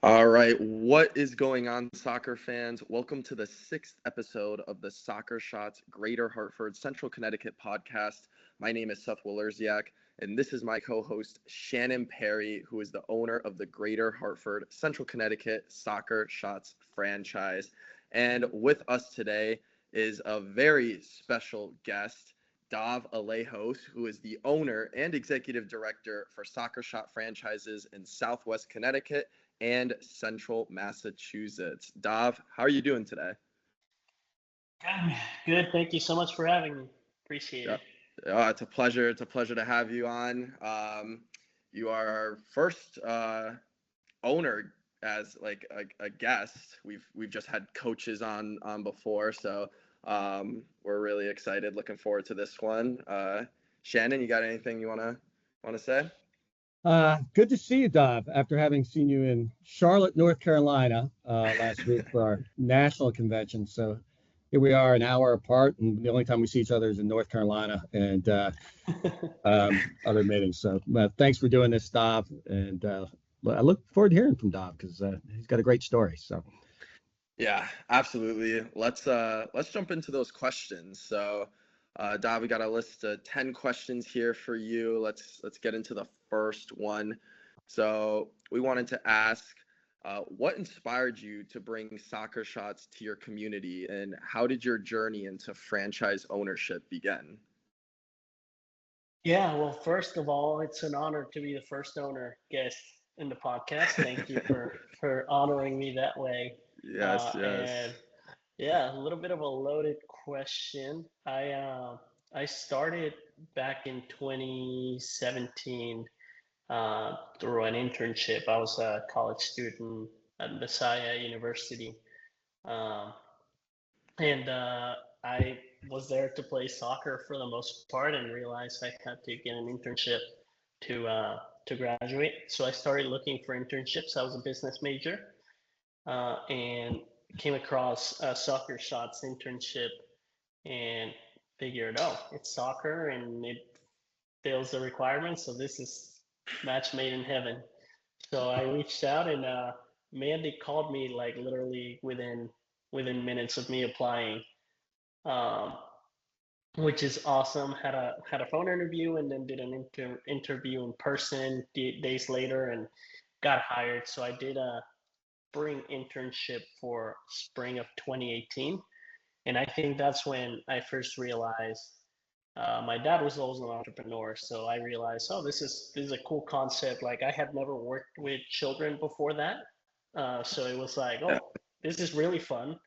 All right, what is going on, soccer fans? Welcome to the sixth episode of the Soccer Shots Greater Hartford, Central Connecticut podcast. My name is Seth Willerziak, and this is my co-host, Shannon Perry, who is the owner of the Greater Hartford, Central Connecticut Soccer Shots franchise. And with us today is a very special guest, Alejos, who is the owner and executive director for Soccer Shot franchises in Southwest Connecticut and Central Massachusetts. Dav, how are you doing today? Good. Good. Thank you so much for having me. Appreciate Yeah, it. it's a pleasure. It's a pleasure to have you on. You are our first owner as like a guest. We've just had coaches on before, so we're really excited. Looking forward to this one. Shannon, you got anything you wanna say? Good to see you, Dov, after having seen you in Charlotte, North Carolina last week for our national convention. So here we are an hour apart, and the only time we see each other is in North Carolina and other meetings. So thanks for doing this, Dov. And I look forward to hearing from Dov because he's got a great story. So Yeah, absolutely. Let's jump into those questions. So, Dav, we got a list of 10 questions here for you. Let's get into the first one. So, we wanted to ask, what inspired you to bring soccer shots to your community, and how did your journey into franchise ownership begin? Yeah, well, first of all, it's an honor to be the first owner guest in the podcast. Thank you for honoring me that way. Yes, And yes. yeah, a little bit of a loaded question. I started back in 2017 through an internship. I was a college student at Messiah University. Um, and I was there to play soccer for the most part, and realized I had to get an internship to graduate. So I started looking for internships. I was a business major, and came across a soccer shots internship, and figured, oh, it's soccer and it fills the requirements. So this is match made in heaven. So I reached out, and Mandy called me like literally within minutes of me applying, um, which is awesome. Had a phone interview, and then did an interview in person days later, and got hired. So I did a spring internship for spring of 2018, and I think that's when I first realized. My dad was also an entrepreneur, so I realized, oh, this is a cool concept. Like I had never worked with children before that, so it was like, Yeah. oh, this is really fun.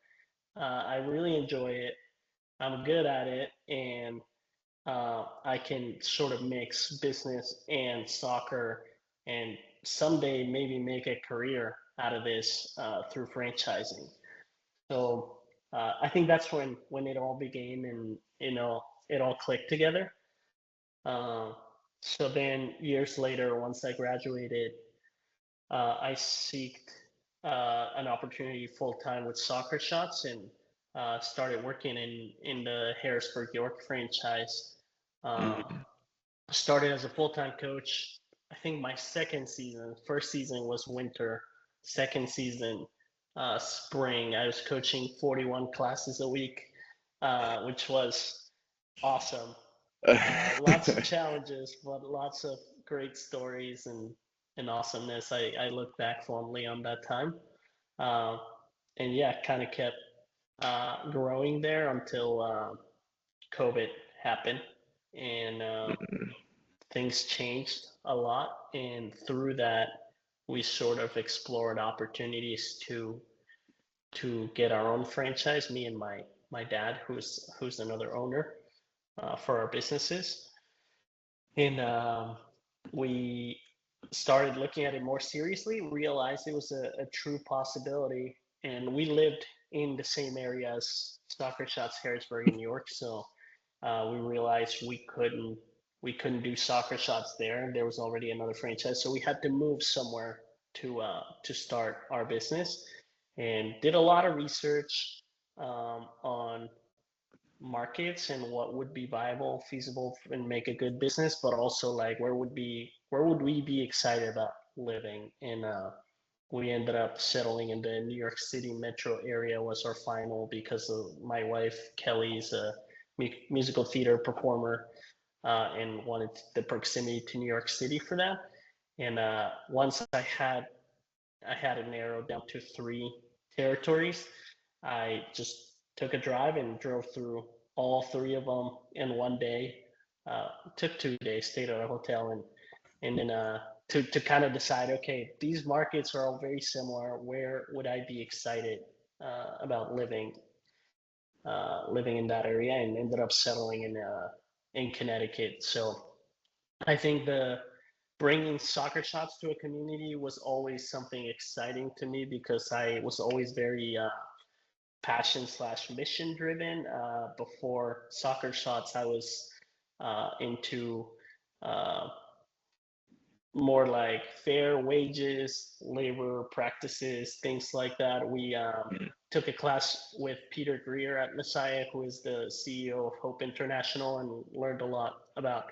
I really enjoy it. I'm good at it, and I can sort of mix business and soccer, and someday maybe make a career out of this through franchising. So I think that's when it all began, and it all clicked together. Uh, so then years later, once I graduated, I seeked an opportunity full time with Soccer Shots, and started working in the Harrisburg York franchise. Um, Mhm. Started as a full time coach. I think my second season, first season was winter, second season, spring. I was coaching 41 classes a week, which was awesome. Lots of challenges, but lots of great stories and awesomeness. I look back fondly on that time. Uh, and yeah, kind of kept growing there until COVID happened. And things changed a lot. And through that, we sort of explored opportunities to get our own franchise, me and my dad, who's another owner for our businesses. And we started looking at it more seriously, realized it was a true possibility. And we lived in the same area as Soccer Shots Harrisburg in New York. So we realized we couldn't do Soccer Shots there. There was already another franchise. So we had to move somewhere to start our business, and did a lot of research on markets and what would be viable, feasible, and make a good business, but also like where would we be excited about living. And we ended up settling in the New York City metro area was our final because of my wife Kelly's a musical theater performer and wanted the proximity to New York City for that. And once I had it narrowed down to 3 territories, I just took a drive and drove through all 3 of them in one day. Took 2 days, stayed at a hotel, and then to kind of decide, okay, these markets are all very similar. Where would I be excited about living in that area? And ended up settling in Connecticut. So I think the bringing soccer shots to a community was always something exciting to me because I was always very passion/mission driven. Before soccer shots, I was into uh, more like fair wages, labor practices, things like that. We took a class with Peter Greer at Messiah, who is the CEO of Hope International, and learned a lot about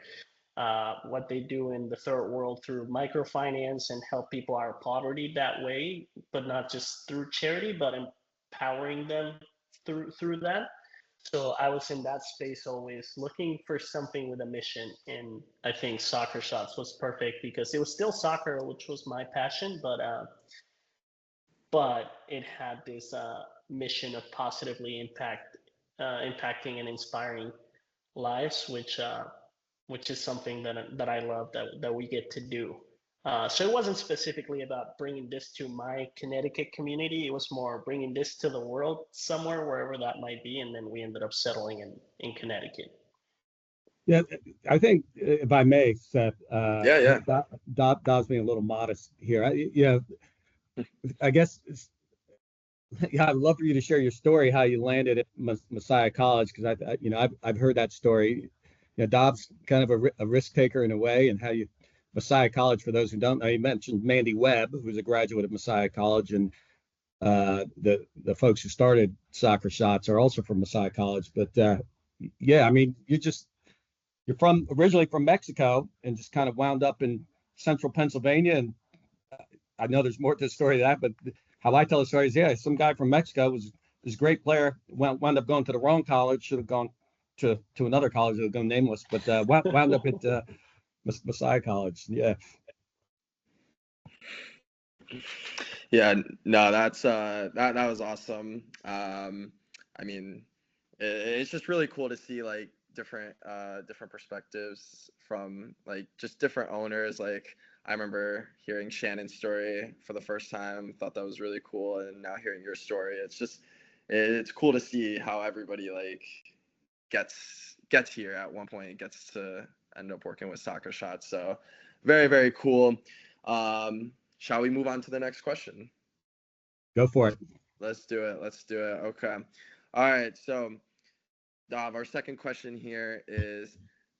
what they do in the third world through microfinance and help people out of poverty that way, but not just through charity, but empowering them through that. So I was in that space always looking for something with a mission. And I think soccer shots was perfect because it was still soccer, which was my passion, but it had this mission of positively impacting and inspiring lives, which is something that I love that we get to do. So it wasn't specifically about bringing this to my Connecticut community. It was more bringing this to the world somewhere, wherever that might be. And then we ended up settling in Connecticut. Yeah, I think if I may, Seth, Yeah, yeah. Dob's being a little modest here. I guess yeah, I'd love for you to share your story, how you landed at Messiah College, because I've heard that story. Dobbs kind of a risk taker in a way, and how you Messiah College. For those who don't know, you mentioned Mandy Webb, who's a graduate of Messiah College, and the folks who started Soccer Shots are also from Messiah College. But yeah, I mean, you're originally from Mexico and just kind of wound up in central Pennsylvania, and I know there's more to the story than that, but how I tell the story is, yeah, some guy from Mexico was this great player, wound up going to the wrong college, should have gone to another college that would go nameless, but wound up at Messiah College. Yeah. Yeah, no, that was awesome. I mean, it's just really cool to see like different perspectives from like just different owners. Like I remember hearing Shannon's story for the first time, thought that was really cool, and now hearing your story, it's cool to see how everybody like gets here at one point, gets to end up working with Soccer Shots. So very, very cool. Shall we move on to the next question? Go for it. Let's do it. Okay. All right. So, Dav, our second question here is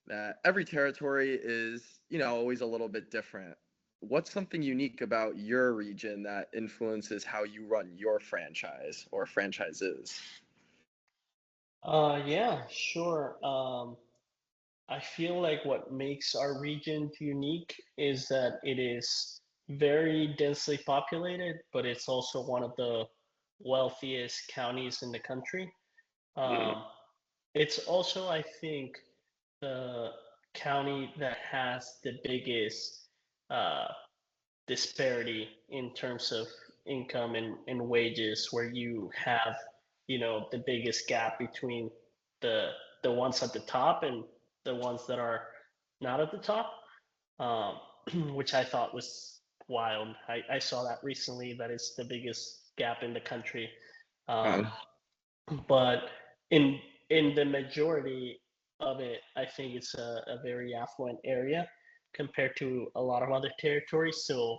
that every territory is, always a little bit different. What's something unique about your region that influences how you run your franchise or franchises? Yeah, sure. I feel like what makes our region unique is that it is very densely populated, but it's also one of the wealthiest counties in the country. Mm. Um, it's also, I think, the county that has the biggest uh, disparity in terms of income and wages, where you have, the biggest gap between the ones at the top and the ones that are not at the top, um, which I thought was wild. I saw that recently, that it's the biggest gap in the country. Um, but in the majority of it, I think it's a very affluent area compared to a lot of other territories. So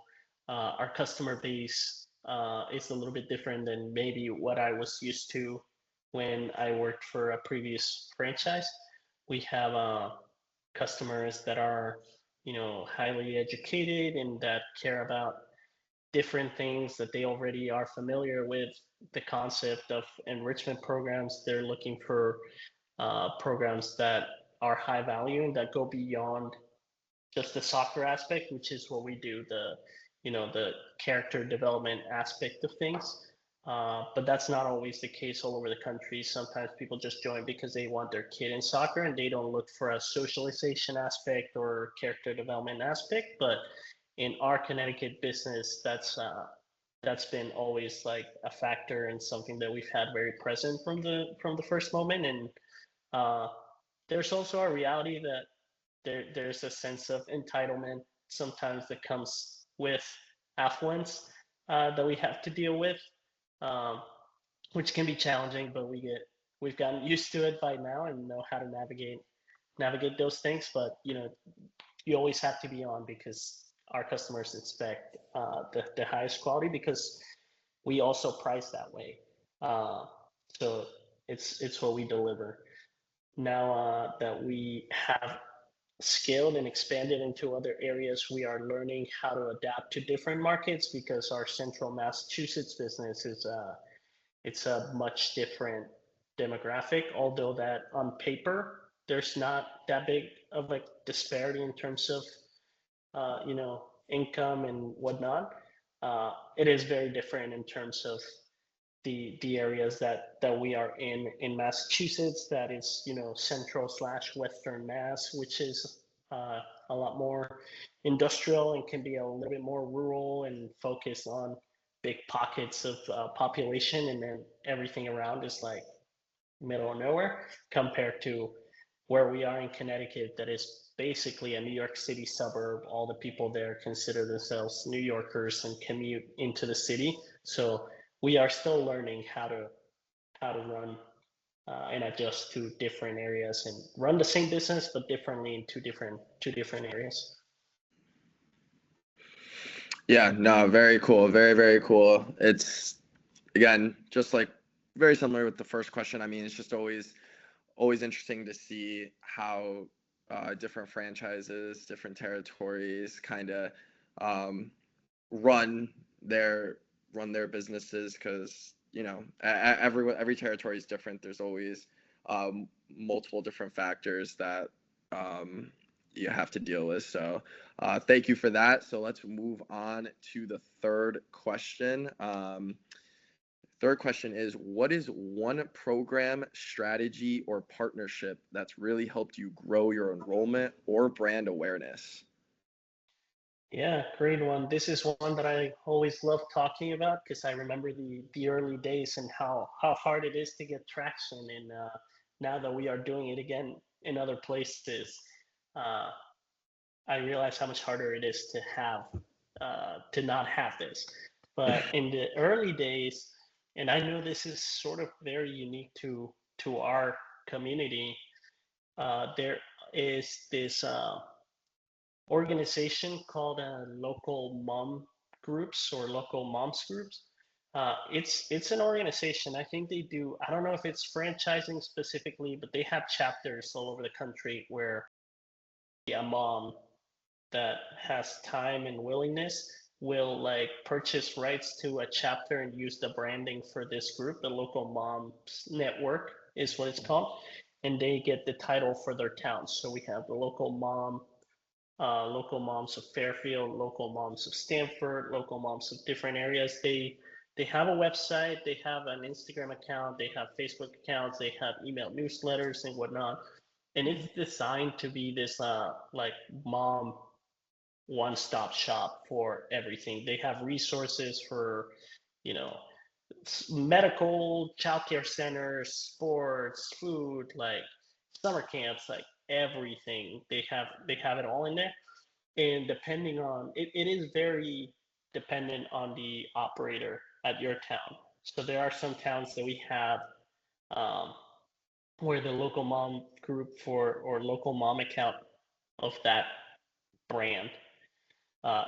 our customer base is a little bit different than maybe what I was used to when I worked for a previous franchise. We have customers that are, highly educated and that care about different things that they already are familiar with. The concept of enrichment programs, they're looking for programs that are high value and that go beyond just the soccer aspect, which is what we do. the character development aspect of things. But that's not always the case all over the country. Sometimes people just join because they want their kid in soccer and they don't look for a socialization aspect or character development aspect. But in our Connecticut business, that's been always like a factor and something that we've had very present from the first moment. And uh, there's also a reality that there's a sense of entitlement sometimes that comes with affluence that we have to deal with, um, which can be challenging, but we've gotten used to it by now and know how to navigate those things. But you always have to be on because our customers expect the highest quality because we also price that way. Uh, so it's what we deliver. Now that we have scaled and expanded into other areas, we are learning how to adapt to different markets because our central Massachusetts business is it's a much different demographic, although that on paper there's not that big of a disparity in terms of income and whatnot. It is very different in terms of the areas that we are in Massachusetts. That is central slash western Mass, which is a lot more industrial and can be a little bit more rural and focused on big pockets of population, and then everything around is like middle of nowhere compared to where we are in Connecticut, that is basically a New York City suburb. All the people there consider themselves New Yorkers and commute into the city. So we are still learning how to run and adjust to different areas and run the same business but differently in two different areas. Yeah, no, very cool. Very, very cool. It's, again, just like very similar with the first question. I mean, it's just always interesting to see how different franchises, different territories kind of um, run their businesses, because every territory is different. There's always multiple different factors that um, you have to deal with. So thank you for that. So let's move on to the third question. Third question is, what is one program, strategy, or partnership that's really helped you grow your enrollment or brand awareness? Yeah, great one. This is one that I always love talking about because I remember the early days and how hard it is to get traction. And now that we are doing it again in other places, uh, I realize how much harder it is to not have this. But in the early days, and I know this is sort of very unique to our community, there is this organization called local mom groups or local moms groups. It's an organization. I think they do. I don't know if it's franchising specifically, but they have chapters all over the country where a mom that has time and willingness will like purchase rights to a chapter and use the branding for this group. The local moms network is what it's called, and they get the title for their town. So we have the local moms of Fairfield, local moms of Stanford, local moms of different areas. They have a website, they have an Instagram account, they have Facebook accounts, they have email newsletters and whatnot. And it's designed to be this like mom one-stop shop for everything. They have resources for, you know, medical, childcare centers, sports, food, like summer camps, like everything. They have it all in there. And depending on it, it is very dependent on the operator at your town. So there are some towns that we have um, where the local mom group for or local mom account of that brand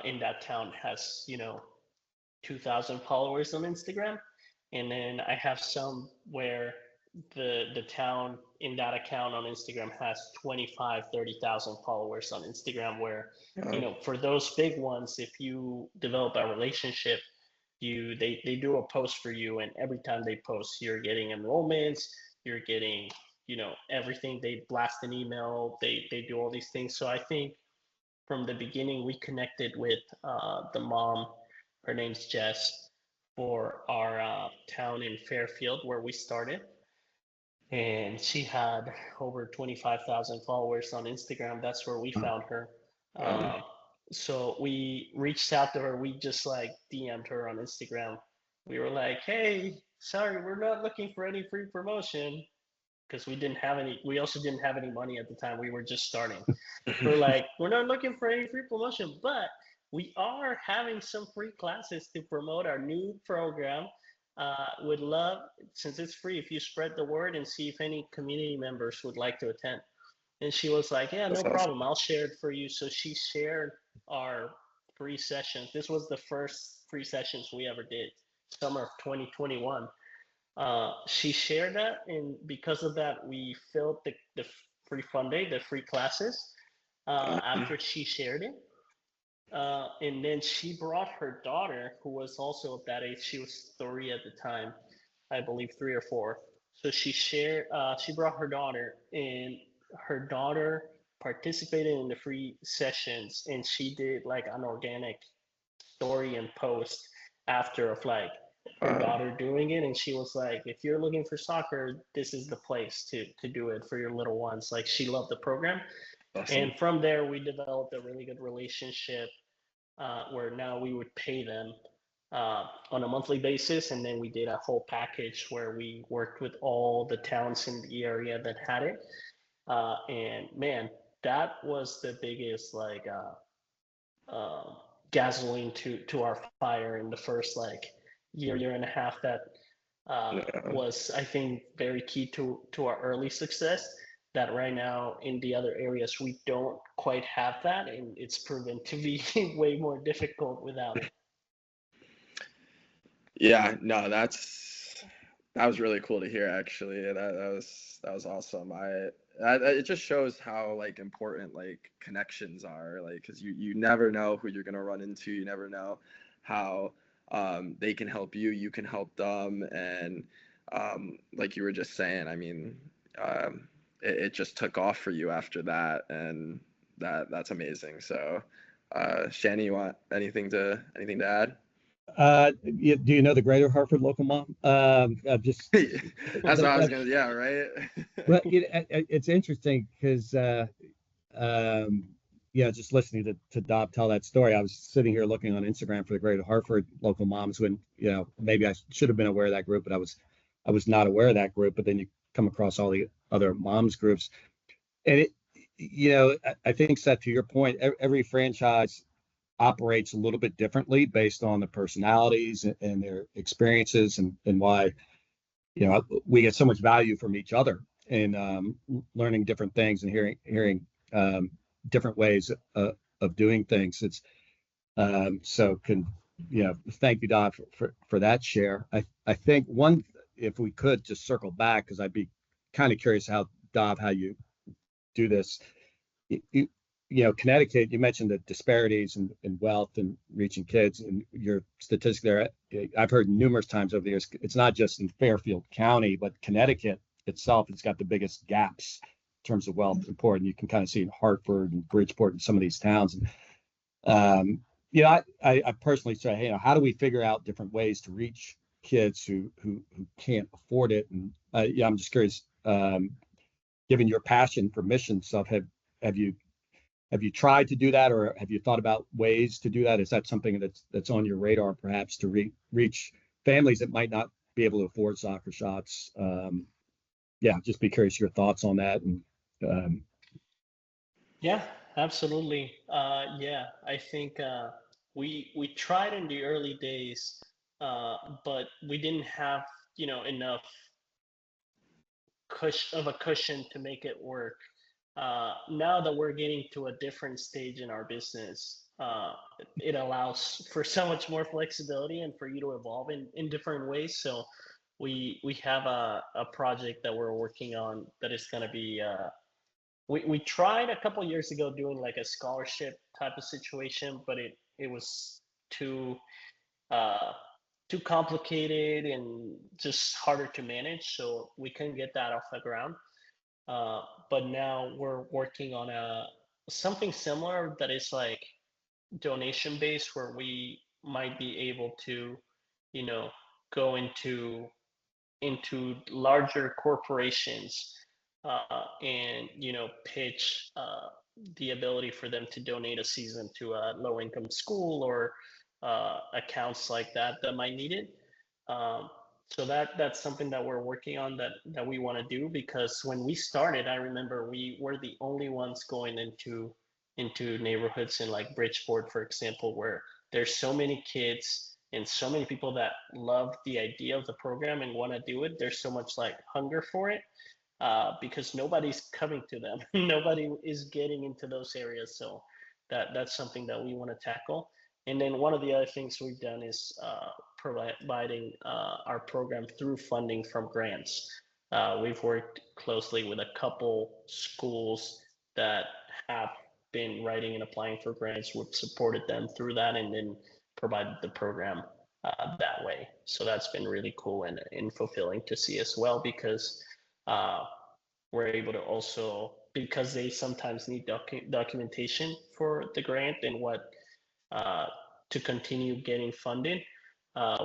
in that town has 2,000 followers on Instagram, and then I have some where the town in that account on Instagram has 25, 30,000 followers on Instagram, where for those big ones, if you develop a relationship, they do a post for you, and every time they post, you're getting enrollments, you're getting everything. They blast an email, they do all these things. So I think from the beginning, we connected with the mom. Her name's Jess, for our town in Fairfield where we started. And she had over 25,000 followers on Instagram. That's where we found her. Wow. So we reached out to her. We just like DM'd her on Instagram. We were like, hey, sorry, we're not looking for any free promotion because we didn't have any. We also didn't have any money at the time. We were just starting. We're like, we're not looking for any free promotion, but we are having some free classes to promote our new program. Would love, since it's free, if you spread the word and see if any community members would like to attend. And she was like, yeah, That's no awesome. problem. I'll share it for you. So she shared our free sessions. This was the first free sessions we ever did, summer of 2021. She shared that, and because of that, we filled the free fun day, the free classes, after she shared it. And then she brought her daughter, who was also of that age. She was 3 at the time, I believe 3 or 4. So she brought her daughter, and her daughter participated in the free sessions, and she did like an organic story and post after of like her Wow. daughter doing it, and she was like, if you're looking for soccer, this is the place to do it for your little ones. Like, she loved the program. Awesome. And from there we developed a really good relationship, where now we would pay them on a monthly basis, and then we did a whole package where we worked with all the towns in the area that had it. And man, that was the biggest like gasoline to our fire in the first like year and a half. That Yeah. was, I think, very key to our early success. That right now in the other areas we don't quite have that, and it's proven to be way more difficult without it. Yeah, no, that was really cool to hear actually. That was awesome. It just shows how like important like connections are, like because you never know who you're gonna run into. You never know how they can help you, you can help them, and like you were just saying, I mean, it just took off for you after that, and that's amazing. So, Shani, you want anything to add? Do you know the Greater Hartford local mom? Just That's what I was gonna. Yeah, right. well, it's interesting because yeah, just listening to Dob tell that story, I was sitting here looking on Instagram for the Greater Hartford local moms when, maybe I should have been aware of that group, but I was not aware of that group. But then you come across all the other moms groups, and I think, Seth, to your point, every franchise operates a little bit differently based on the personalities and their experiences, and why we get so much value from each other in learning different things and hearing different ways of doing things. It's so can thank you, Don, for that share. I think one, if we could just circle back, because I'd be kind of curious how you do this. You, Connecticut, you mentioned the disparities in wealth and reaching kids, and your statistic there, I've heard numerous times over the years, it's not just in Fairfield County, but Connecticut itself has got the biggest gaps in terms of wealth and poor. And you can kind of see in Hartford and Bridgeport and some of these towns. And, I personally say, hey, how do we figure out different ways to reach kids who can't afford it? And I'm just curious, given your passion for mission stuff, have you tried to do that, or have you thought about ways to do that? Is that something that's on your radar, perhaps, to reach families that might not be able to afford soccer shots? Yeah, just be curious your thoughts on that. And Yeah, absolutely. Yeah, I think we tried in the early days, but we didn't have enough of a cushion to make it work. Now that we're getting to a different stage in our business, it allows for so much more flexibility and for you to evolve in different ways. So we have a project that we're working on that is going to be, we tried a couple years ago doing like a scholarship type of situation, but it was too uh, too complicated and just harder to manage. So we couldn't get that off the ground. But now we're working on something similar that is like donation based, where we might be able to, you know, go into larger corporations, and pitch the ability for them to donate a season to a low income school, or accounts like that might need it. Um, so that's something that we're working on, that we want to do, because when we started, I remember we were the only ones going into neighborhoods in like Bridgeport, for example, where there's so many kids and so many people that love the idea of the program and want to do it. There's so much like hunger for it, because nobody's coming to them. Nobody is getting into those areas. So that's something that we want to tackle. And then one of the other things we've done is providing our program through funding from grants. We've worked closely with a couple schools that have been writing and applying for grants. We've supported them through that, and then provided the program that way. So that's been really cool and fulfilling to see as well, because uh, we're able to also, because they sometimes need documentation for the grant and what uh, to continue getting funded,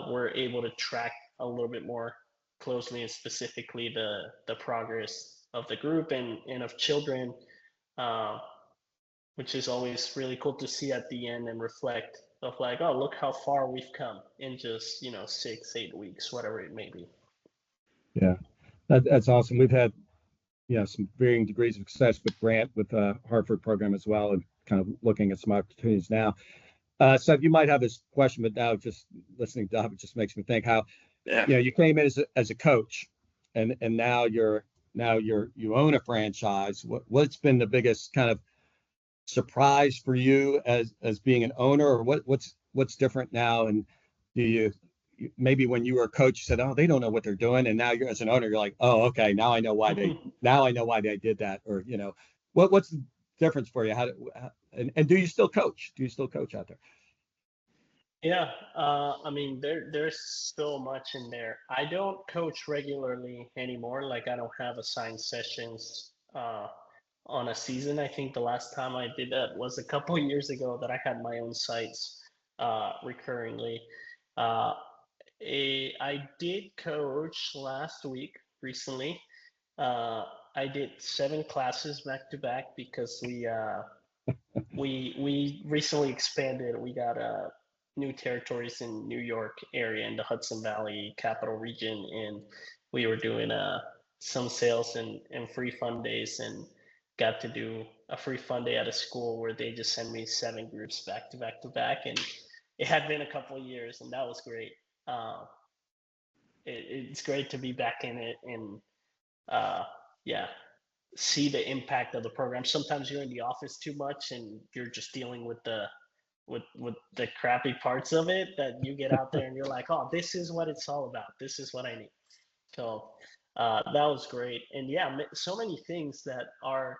we're able to track a little bit more closely and specifically the progress of the group and of children, uh, which is always really cool to see at the end and reflect of like, oh, look how far we've come in just 6-8 weeks, whatever it may be. Yeah, that's awesome. We've had some varying degrees of success with Grant with the Hartford program as well, and kind of looking at some opportunities now. So you might have this question, but now just listening to it just makes me think how Yeah. you came in as a coach, and now you own a franchise. What's been the biggest kind of surprise for you as being an owner, or what's different now? And do you maybe when you were a coach you said, oh, they don't know what they're doing, and now you're as an owner you're like, oh, okay, now I know why they did that, or what's the difference for you? And do you still coach? Do you still coach out there? Yeah, I mean, there's so much in there. I don't coach regularly anymore. Like, I don't have assigned sessions on a season. I think the last time I did that was a couple of years ago, that I had my own sites recurringly. Uh, I did coach last week recently. Uh, I did 7 classes back to back, because we recently expanded. We got new territories in New York area, in the Hudson Valley capital region, and we were doing some sales and free fun days, and got to do a free fun day at a school where they just sent me 7 groups back to back to back, and it had been a couple of years, and that was great. Uh, it's great to be back in it, and yeah, see the impact of the program. Sometimes you're in the office too much and you're just dealing with the crappy parts of it, that you get out there and you're like, oh, this is what it's all about. This is what I need. So that was great. And yeah, so many things that are,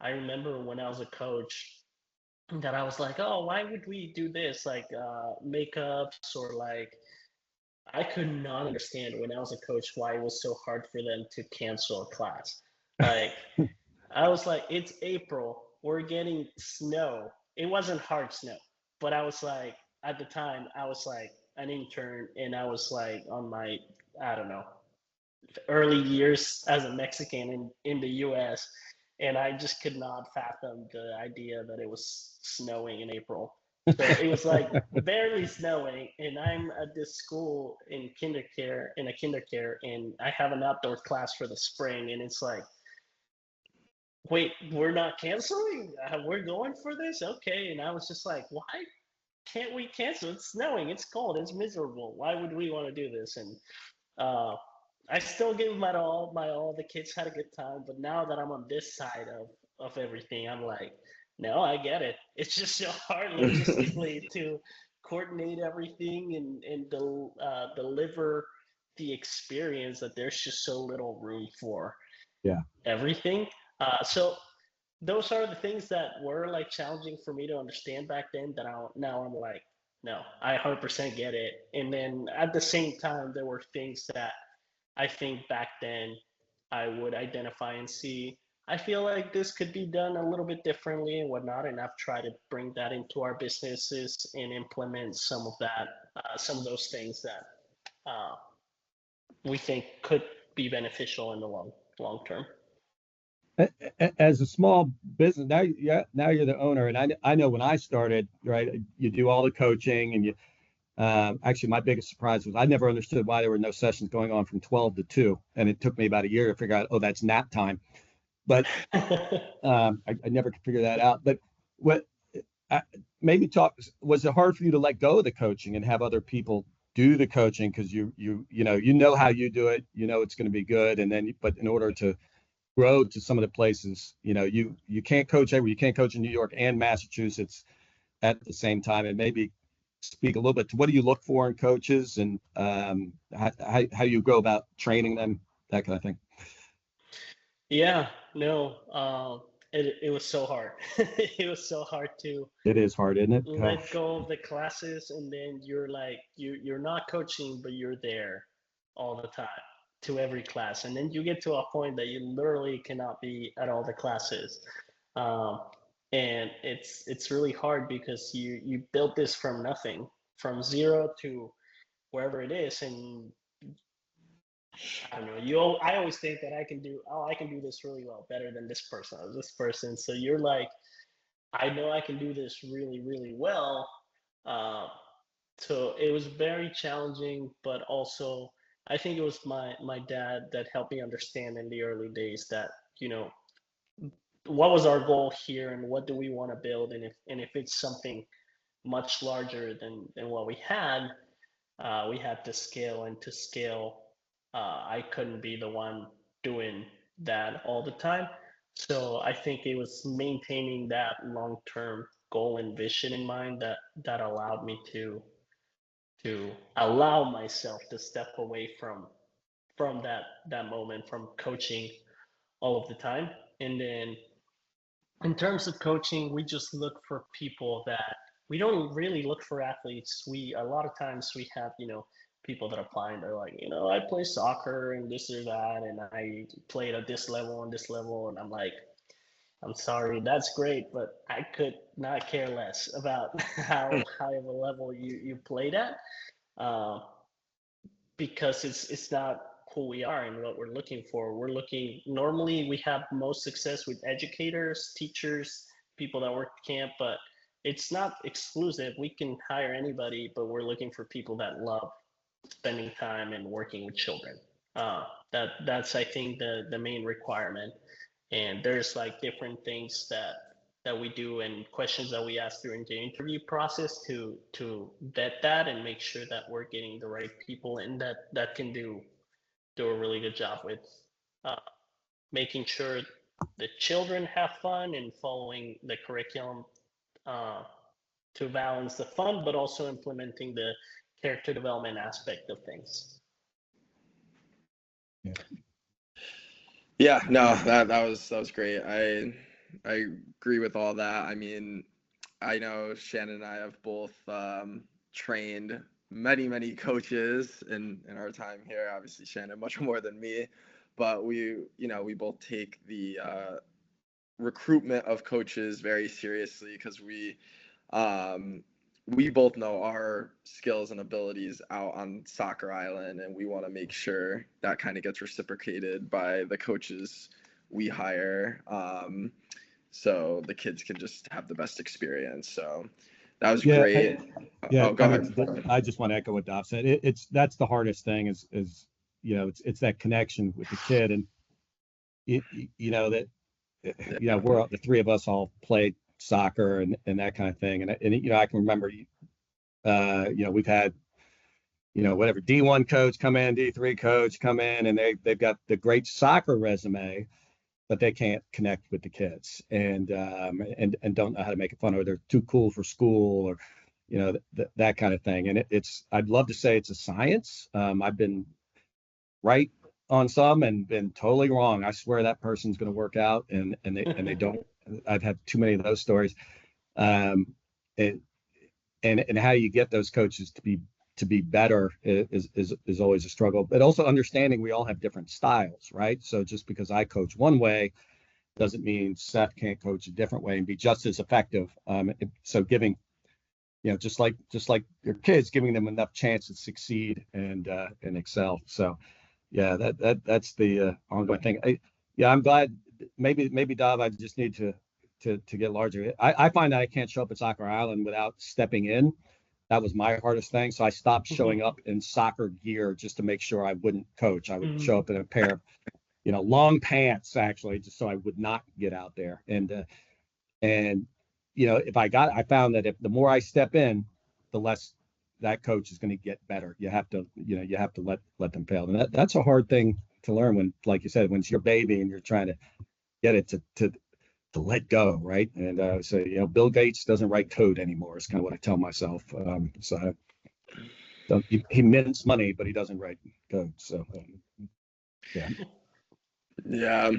I remember when I was a coach, that I was like, oh, why would we do this? Like makeups, or like, I could not understand when I was a coach why it was so hard for them to cancel a class. Like, I was like, it's April, we're getting snow. It wasn't hard snow, but I was like, at the time, I was like an intern, and I was like on my, I don't know, early years as a Mexican in the US. And I just could not fathom the idea that it was snowing in April. So it was like barely snowing, and I'm at this school in a kinder care, and I have an outdoor class for the spring, and it's like, wait, we're not canceling? We're going for this? Okay. And I was just like, why can't we cancel? It's snowing, it's cold, it's miserable. Why would we want to do this? And uh, I still gave my all. My all. The kids had a good time, but now that I'm on this side of everything, I'm like, no, I get it. It's just so hard logistically to coordinate everything and deliver the experience, that there's just so little room for Yeah. everything. So those are the things that were like challenging for me to understand back then, that now I'm like, no, I 100% get it. And then at the same time, there were things that I think back then I would identify and see I feel like this could be done a little bit differently and whatnot, and I've tried to bring that into our businesses and implement some of that, some of those things that uh, we think could be beneficial in the long term. As a small business, now you're the owner, and I know when I started, right, you do all the coaching, and you actually my biggest surprise was I never understood why there were no sessions going on from 12 to 2, and it took me about a year to figure out, oh, that's nap time. But I never could figure that out. But what maybe talk, was it hard for you to let go of the coaching and have other people do the coaching, because you know how you do it, it's going to be good, and then but in order to grow to some of the places, you can't coach everywhere. You can't coach in New York and Massachusetts at the same time. And maybe speak a little bit to what do you look for in coaches, and how you go about training them, that kind of thing. Yeah, no, it was so hard. It was so hard to It is hard, isn't it? let go of the classes, and then you're like you're not coaching, but you're there all the time to every class, and then you get to a point that you literally cannot be at all the classes, um, and it's really hard because you built this from nothing, from zero to wherever it is, and I don't know. I always think that I can do this really well, better than this person or this person. So you're like, I know I can do this really, really well. Uh, so it was very challenging, but also I think it was my dad that helped me understand in the early days that, what was our goal here and what do we want to build, and if it's something much larger than what we had to scale, and to scale, I couldn't be the one doing that all the time. So I think it was maintaining that long-term goal and vision in mind that allowed me to allow myself to step away from that moment, from coaching all of the time. And then in terms of coaching, we just look for people that we don't really look for athletes. We a lot of times we have, people that apply and they're like, I play soccer and this or that, and I played at this level and this level, and I'm like, I'm sorry, that's great, but I could not care less about how high of a level you played at, uh, because it's not who we are and what we're looking for. Normally we have most success with educators, teachers, people that work camp, but it's not exclusive. We can hire anybody, but we're looking for people that love spending time and working with children. That's I think the main requirement. And there's like different things that we do and questions that we ask during the interview process to vet that and make sure that we're getting the right people in that can do a really good job with uh, making sure the children have fun and following the curriculum, uh, to balance the fun, but also implementing the character development aspect of things. Yeah, no, that was great. I agree with all that. I mean, I know Shannon and I have both trained many coaches in our time here. Obviously, Shannon much more than me, but we both take the recruitment of coaches very seriously, because we both know our skills and abilities out on Soccer Island, and we want to make sure that kind of gets reciprocated by the coaches we hire, so the kids can just have the best experience. So that was great. Oh, go ahead. I just want to echo what Dov said. That's the hardest thing is it's that connection with the kid, and that we're the three of us all played soccer and that kind of thing, and I can remember we've had whatever D1 coach come in, D3 coach come in, and they've got the great soccer resume, but they can't connect with the kids, and don't know how to make it fun, or they're too cool for school, or that kind of thing. And I'd love to say it's a science. I've been right on some and been totally wrong. I swear that person's going to work out, and they don't. I've had too many of those stories. And how you get those coaches to be better is always a struggle. But also understanding we all have different styles, right? So just because I coach one way doesn't mean Seth can't coach a different way and be just as effective. So giving, just like your kids, giving them enough chance to succeed and excel. So yeah, that's the ongoing thing. I'm glad. Maybe Dov, I just need to get larger. I find that I can't show up at Soccer Island without stepping in. That was my hardest thing. So I stopped showing up in soccer gear just to make sure I wouldn't coach. I would show up in a pair of, long pants, actually, just so I would not get out there. And I found that if the more I step in, the less that coach is going to get better. You have to let them fail. And that's a hard thing to learn when, like you said, when it's your baby and you're trying to get it to let go, right? And so Bill Gates doesn't write code anymore. It's kind of what I tell myself. He mints money, but he doesn't write code. So yeah. Yeah,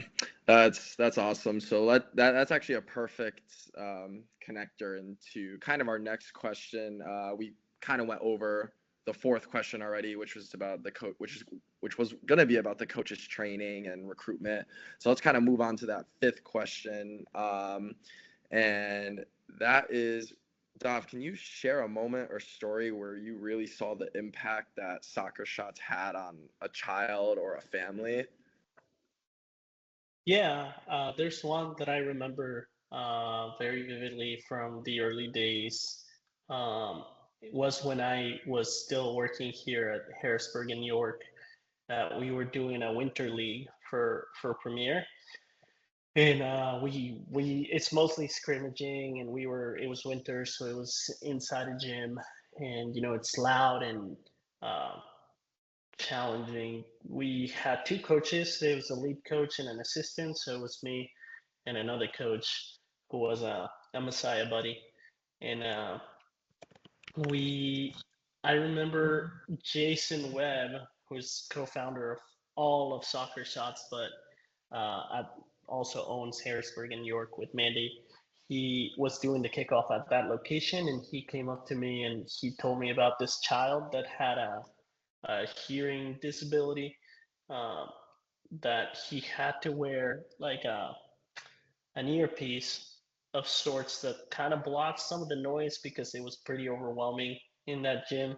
that's awesome. So that's actually a perfect connector into kind of our next question. We kind of went over the fourth question already, which was about the coach, which was going to be about the coaches training and recruitment. So let's kind of move on to that fifth question, and that is, Dov, can you share a moment or story where you really saw the impact that Soccer Shots had on a child or a family? Yeah, there's one that I remember very vividly from the early days. It was when I was still working here at Harrisburg in New York. We were doing a winter league for Premier, and we it's mostly scrimmaging, and it was winter, so it was inside a gym, and it's loud and uh, challenging. We had two coaches. There was a lead coach and an assistant. So it was me and another coach who was a Messiah buddy. And I remember Jason Webb, who's co-founder of all of Soccer Shots, but also owns Harrisburg in New York with Mandy. He was doing the kickoff at that location, and he came up to me and he told me about this child that had a hearing disability, um, that he had to wear like an earpiece of sorts that kind of blocked some of the noise because it was pretty overwhelming in that gym.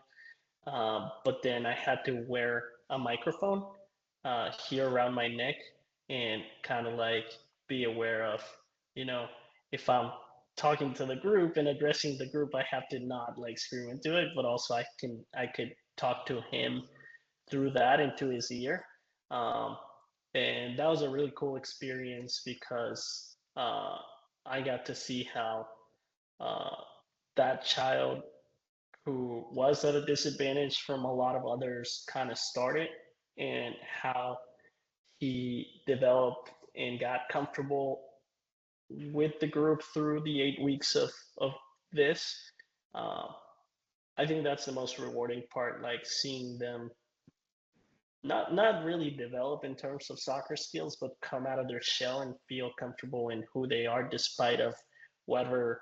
But then I had to wear a microphone here around my neck and kind of like be aware of, if I'm talking to the group and addressing the group, I have to not like scream into it, but also I could talk to him through that into his ear. Um, and that was a really cool experience because I got to see how uh, that child who was at a disadvantage from a lot of others kind of started, and how he developed and got comfortable with the group through the 8 weeks of this. Um, I think that's the most rewarding part, like seeing them not really develop in terms of soccer skills, but come out of their shell and feel comfortable in who they are, despite of whatever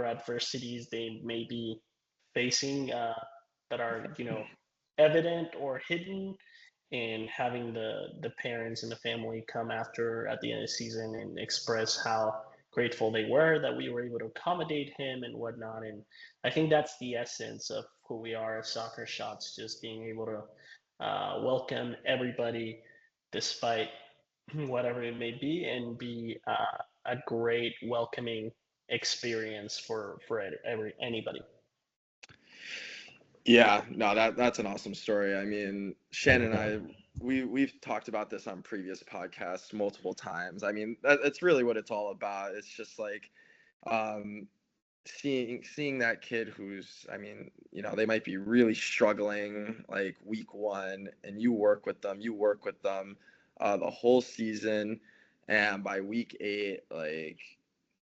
adversities they may be facing, that are evident or hidden, and having the parents and the family come after at the end of the season and express how grateful they were that we were able to accommodate him and whatnot. And I think that's the essence of who we are as Soccer Shots, just being able to welcome everybody despite whatever it may be, and be a great welcoming experience for anybody. Yeah, no, that's an awesome story. I mean, Shannon and I, we've talked about this on previous podcasts multiple times. I mean, that's really what it's all about. It's just like um, seeing that kid who's, I mean, they might be really struggling like week one, and you work with them the whole season, and by week 8, like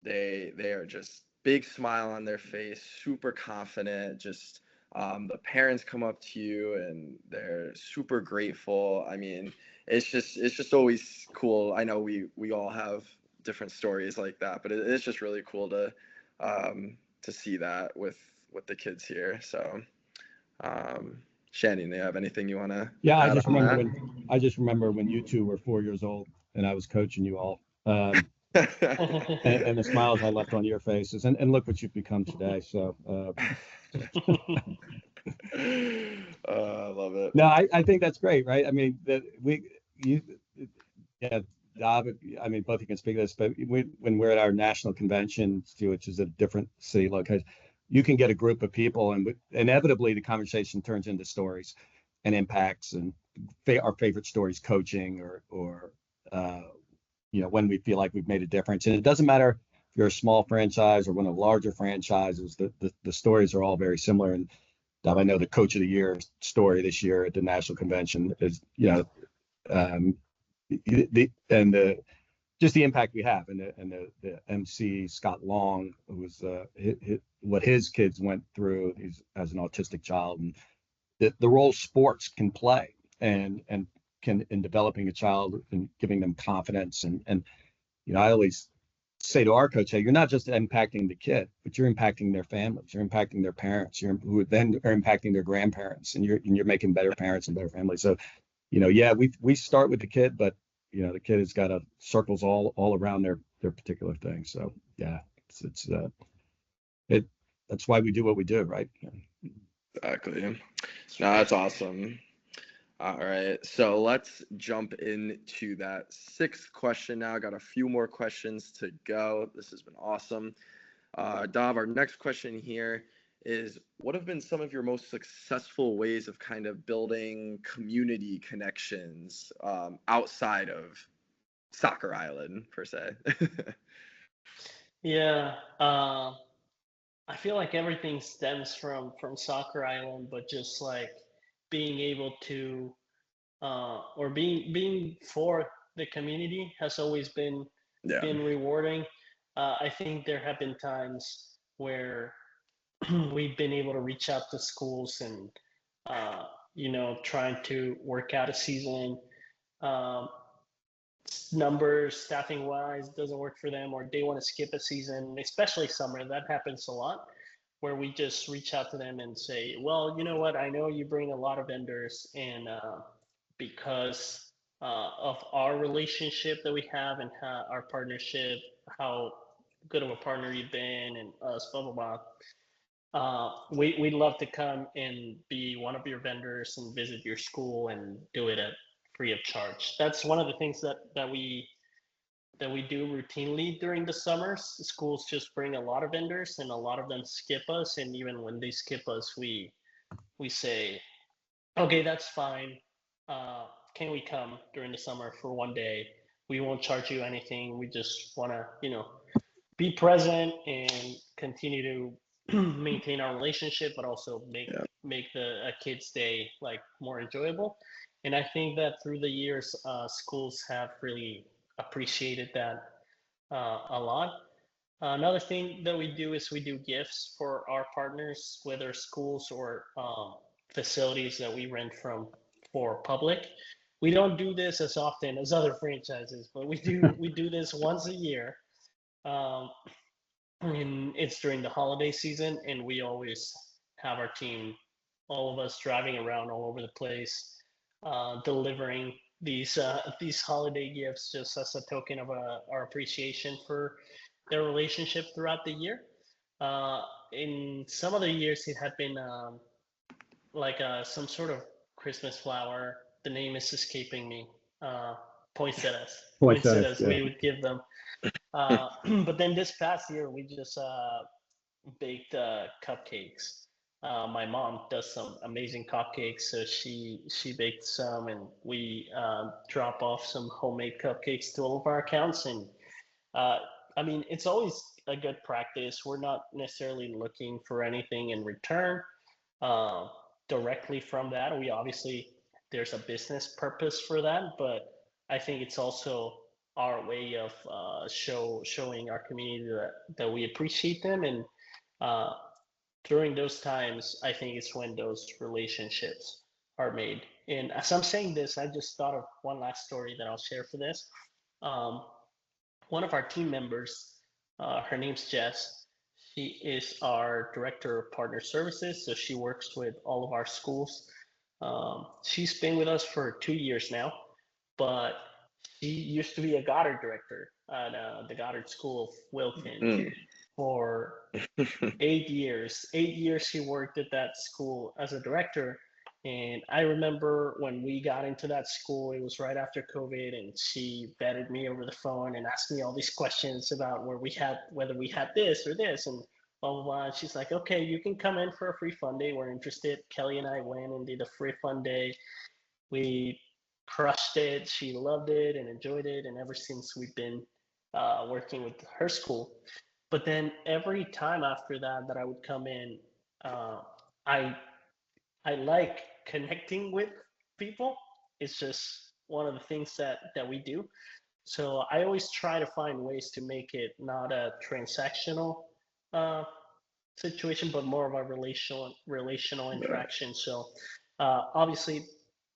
they are just big smile on their face, super confident, just the parents come up to you and they're super grateful. I mean, it's just always cool. I know we all have different stories like that, but it's just really cool to see that with the kids here. So, Shannon, do you have anything you want to Yeah, add on that? I just remember when you two were 4 years old and I was coaching you all. Um, and the smiles I left on your faces, and look what you've become today. So, I love it. no, I think that's great, right? I mean, yeah, Dob, I mean, both of you can speak to this, but when we're at our national convention, which is a different city location, you can get a group of people, and inevitably the conversation turns into stories and impacts and our favorite stories, coaching or when we feel like we've made a difference. And it doesn't matter if you're a small franchise or one of the larger franchises, the stories are all very similar. And I know the Coach of the Year story this year at the national convention is, um, just the impact we have, and the MC Scott Long, who was what his kids went through as an autistic child, and the role sports can play and can in developing a child and giving them confidence. And I always say to our coach, hey, you're not just impacting the kid, but you're impacting their families, you're impacting their parents, who then are impacting their grandparents, and you're making better parents and better families. So, yeah, we start with the kid, but the kid has got circles all around their particular thing. So yeah, that's why we do what we do, right? Exactly. No, that's awesome. All right, so let's jump into that sixth question now. I got a few more questions to go. This has been awesome. Dav, our next question here is, what have been some of your most successful ways of kind of building community connections outside of Soccer Island, per se? Yeah, I feel like everything stems from Soccer Island, but just like being able to or being for the community has always been Yeah. rewarding. I think there have been times where we've been able to reach out to schools and trying to work out a season. Um, Numbers staffing wise doesn't work for them, or they want to skip a season, especially summer. That happens a lot, where we just reach out to them and say, well, you know what, I know you bring a lot of vendors, and because of our relationship that we have and our partnership, how good of a partner you've been, and us, blah blah blah. We'd love to come and be one of your vendors and visit your school and do it at free of charge. That's one of the things that we do routinely during the summers. Schools just bring a lot of vendors, and a lot of them skip us. And even when they skip us, we say, okay, that's fine. Can we come during the summer for one day? We won't charge you anything. We just want to, be present and continue to maintain our relationship, but also Yeah. make the kid's day like more enjoyable. And I think that through the years, schools have really appreciated that a lot. Another thing that we do is we do gifts for our partners, whether schools or facilities that we rent from for public. We don't do this as often as other franchises, but we do this once a year. Um, and it's during the holiday season, and we always have our team, all of us, driving around all over the place, delivering these holiday gifts just as a token of our appreciation for their relationship throughout the year. Uh, in some other years, it had been like some sort of Christmas flower. The name is escaping me. Uh, Poinsettias. Poinsettias, Poinsettias. yeah. We would give them. But then this past year, we just baked cupcakes. My mom does some amazing cupcakes, so she baked some, and we drop off some homemade cupcakes to all of our accounts. And uh, I mean, it's always a good practice. We're not necessarily looking for anything in return uh, directly from that. We obviously, there's a business purpose for that, but I think it's also our way of showing our community that we appreciate them. And uh, during those times, I think it's when those relationships are made. And as I'm saying this, I just thought of one last story that I'll share for this. Um, One of our team members, her name's Jess. She is our director of partner services, so she works with all of our schools. She's been with us for 2 years now, but she used to be a Goddard director at the Goddard School of Wilton Mm. for 8 years. 8 years he worked at that school as a director. And I remember when we got into that school, it was right after COVID, and she vetted me over the phone and asked me all these questions about whether we had this or this, and blah blah blah. And she's like, "Okay, you can come in for a free fun day. We're interested." Kelly and I went and did a free fun day. We crushed it. She loved it and enjoyed it, and ever since we've been working with her school. But then every time after that I would come in, I I like connecting with people. It's just one of the things that we do. So I always try to find ways to make it not a transactional uh, situation, but more of a relational Right. interaction. So obviously,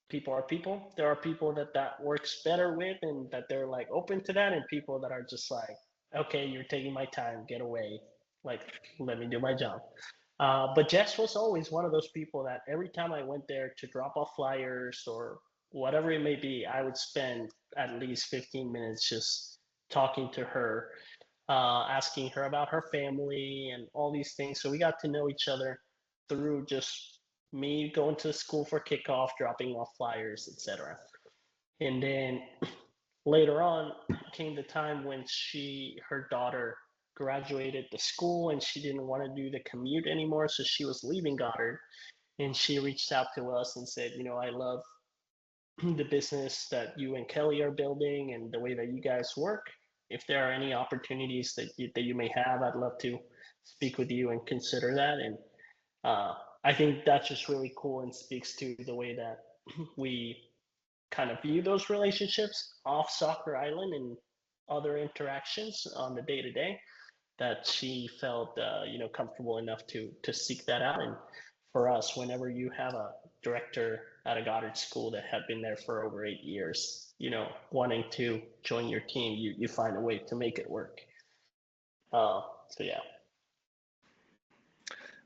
people are people. There are people that works better with, and that they're like open to that, and people that are just like, okay, you're taking my time, get away, like let me do my job. But Jess was always one of those people that every time I went there to drop off flyers or whatever it may be, I would spend at least 15 minutes just talking to her, asking her about her family and all these things. So we got to know each other through just me going to school for kickoff, dropping off flyers, etc. And then later on came the time when her daughter graduated the school and she didn't want to do the commute anymore, so she was leaving Goddard, and she reached out to us and said, I love the business that you and Kelly are building and the way that you guys work. If there are any opportunities that you may have, I'd love to speak with you and consider that. And uh, I think that's just really cool and speaks to the way that we kind of view those relationships off Soccer Island and other interactions on the day to day, that she felt comfortable enough to seek that out. And for us, whenever you have a director at a Goddard school that had been there for over 8 years, wanting to join your team, you find a way to make it work. So yeah.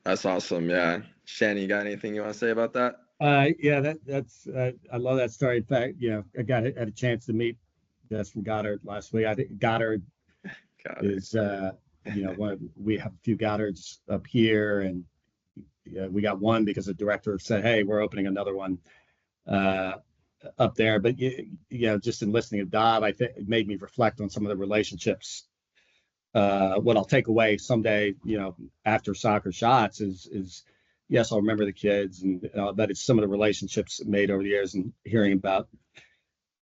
That's awesome. Yeah. Shanny, you got anything you want to say about that? Yeah, that's I love that story. In fact, had a chance to meet Des from Goddard last week. I think Goddard Got it. is we have a few Goddards up here, and we got one because the director said, "Hey, we're opening another one uh, up there." But just in listening to Dob, I think it made me reflect on some of the relationships. What I'll take away someday, after Soccer Shots is yes, I'll remember the kids, and but it's some of the relationships made over the years, and hearing about